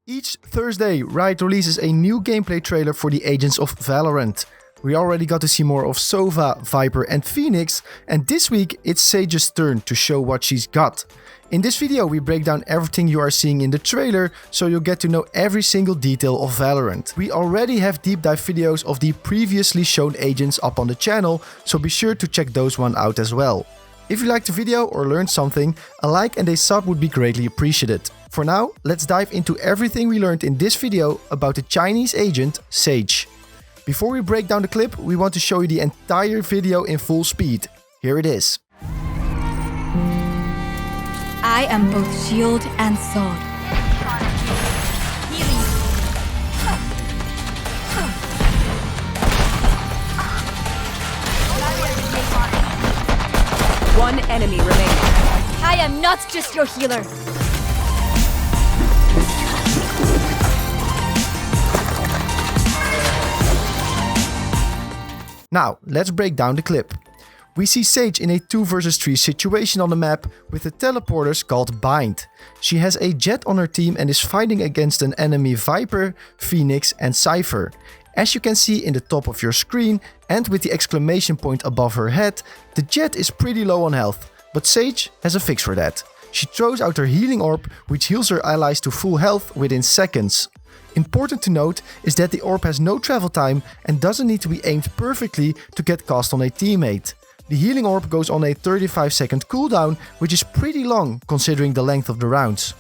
Each Thursday, Riot releases a new gameplay trailer for the Agents of Valorant. We already got to see more of Sova, Viper and Phoenix, and this week it's Sage's turn to show what she's got. In this video we break down everything you are seeing in the trailer, so you'll get to know every single detail of Valorant. We already have deep dive videos of the previously shown agents up on the channel, so be sure to check those one out as well. If you liked the video or learned something, a like and a sub would be greatly appreciated. For now, let's dive into everything we learned in this video about the Chinese agent Sage. Before we break down the clip, we want to show you the entire video in full speed. Here it is. I am both shield and sword. One enemy remaining. I am not just your healer. Now, let's break down the clip. We see Sage in a 2 vs 3 situation on the map with the teleporters called Bind. She has a Jet on her team and is fighting against an enemy Viper, Phoenix and Cypher. As you can see in the top of your screen and with the exclamation point above her head, the Jet is pretty low on health, but Sage has a fix for that. She throws out her healing orb, which heals her allies to full health within seconds. Important to note is that the orb has no travel time and doesn't need to be aimed perfectly to get cast on a teammate. The healing orb goes on a 35-second cooldown, which is pretty long considering the length of the rounds.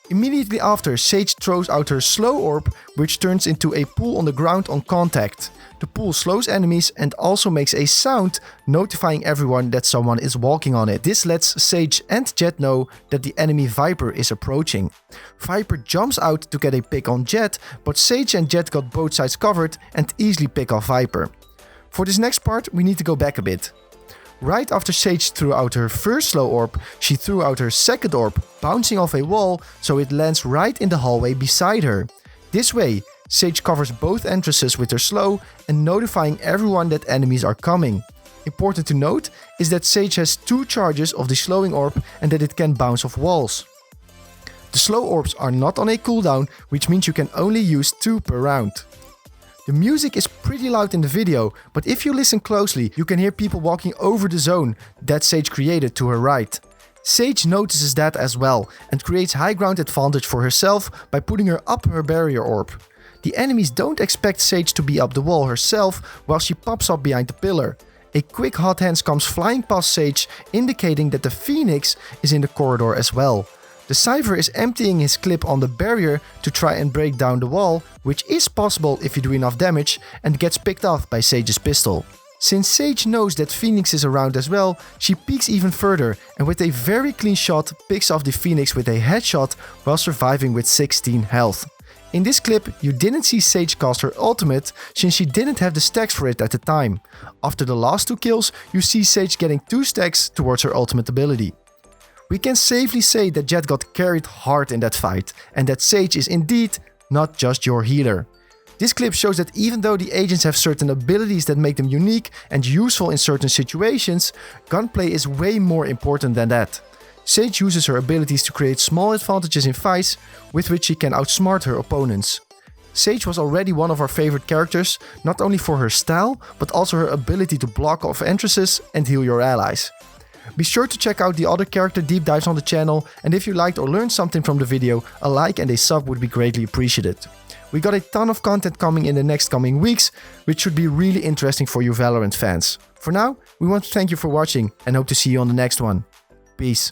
Immediately after, Sage throws out her slow orb, which turns into a pool on the ground on contact. The pool slows enemies and also makes a sound notifying everyone that someone is walking on it. This lets Sage and Jet know that the enemy Viper is approaching. Viper jumps out to get a pick on Jet, but Sage and Jet got both sides covered and easily pick off Viper. For this next part, we need to go back a bit. Right after Sage threw out her first slow orb, she threw out her second orb, bouncing off a wall so it lands right in the hallway beside her. This way, Sage covers both entrances with her slow and notifying everyone that enemies are coming. Important to note is that Sage has 2 charges of the slowing orb and that it can bounce off walls. The slow orbs are not on a cooldown, which means you can only use 2 per round. The music is pretty loud in the video, but if you listen closely, you can hear people walking over the zone that Sage created to her right. Sage notices that as well and creates high ground advantage for herself by putting her up her barrier orb. The enemies don't expect Sage to be up the wall herself while she pops up behind the pillar. A quick hot hands comes flying past Sage, indicating that the Phoenix is in the corridor as well. The Cypher is emptying his clip on the barrier to try and break down the wall, which is possible if you do enough damage, and gets picked off by Sage's pistol. Since Sage knows that Phoenix is around as well, she peeks even further and with a very clean shot picks off the Phoenix with a headshot while surviving with 16 health. In this clip, you didn't see Sage cast her ultimate since she didn't have the stacks for it at the time. After the last 2 kills, you see Sage getting 2 stacks towards her ultimate ability. We can safely say that Jet got carried hard in that fight, and that Sage is indeed not just your healer. This clip shows that even though the agents have certain abilities that make them unique and useful in certain situations, gunplay is way more important than that. Sage uses her abilities to create small advantages in fights with which she can outsmart her opponents. Sage was already one of our favorite characters, not only for her style, but also her ability to block off entrances and heal your allies. Be sure to check out the other character deep dives on the channel, and if you liked or learned something from the video, a like and a sub would be greatly appreciated. We got a ton of content coming in the next coming weeks, which should be really interesting for you Valorant fans. For now, we want to thank you for watching and hope to see you on the next one. Peace.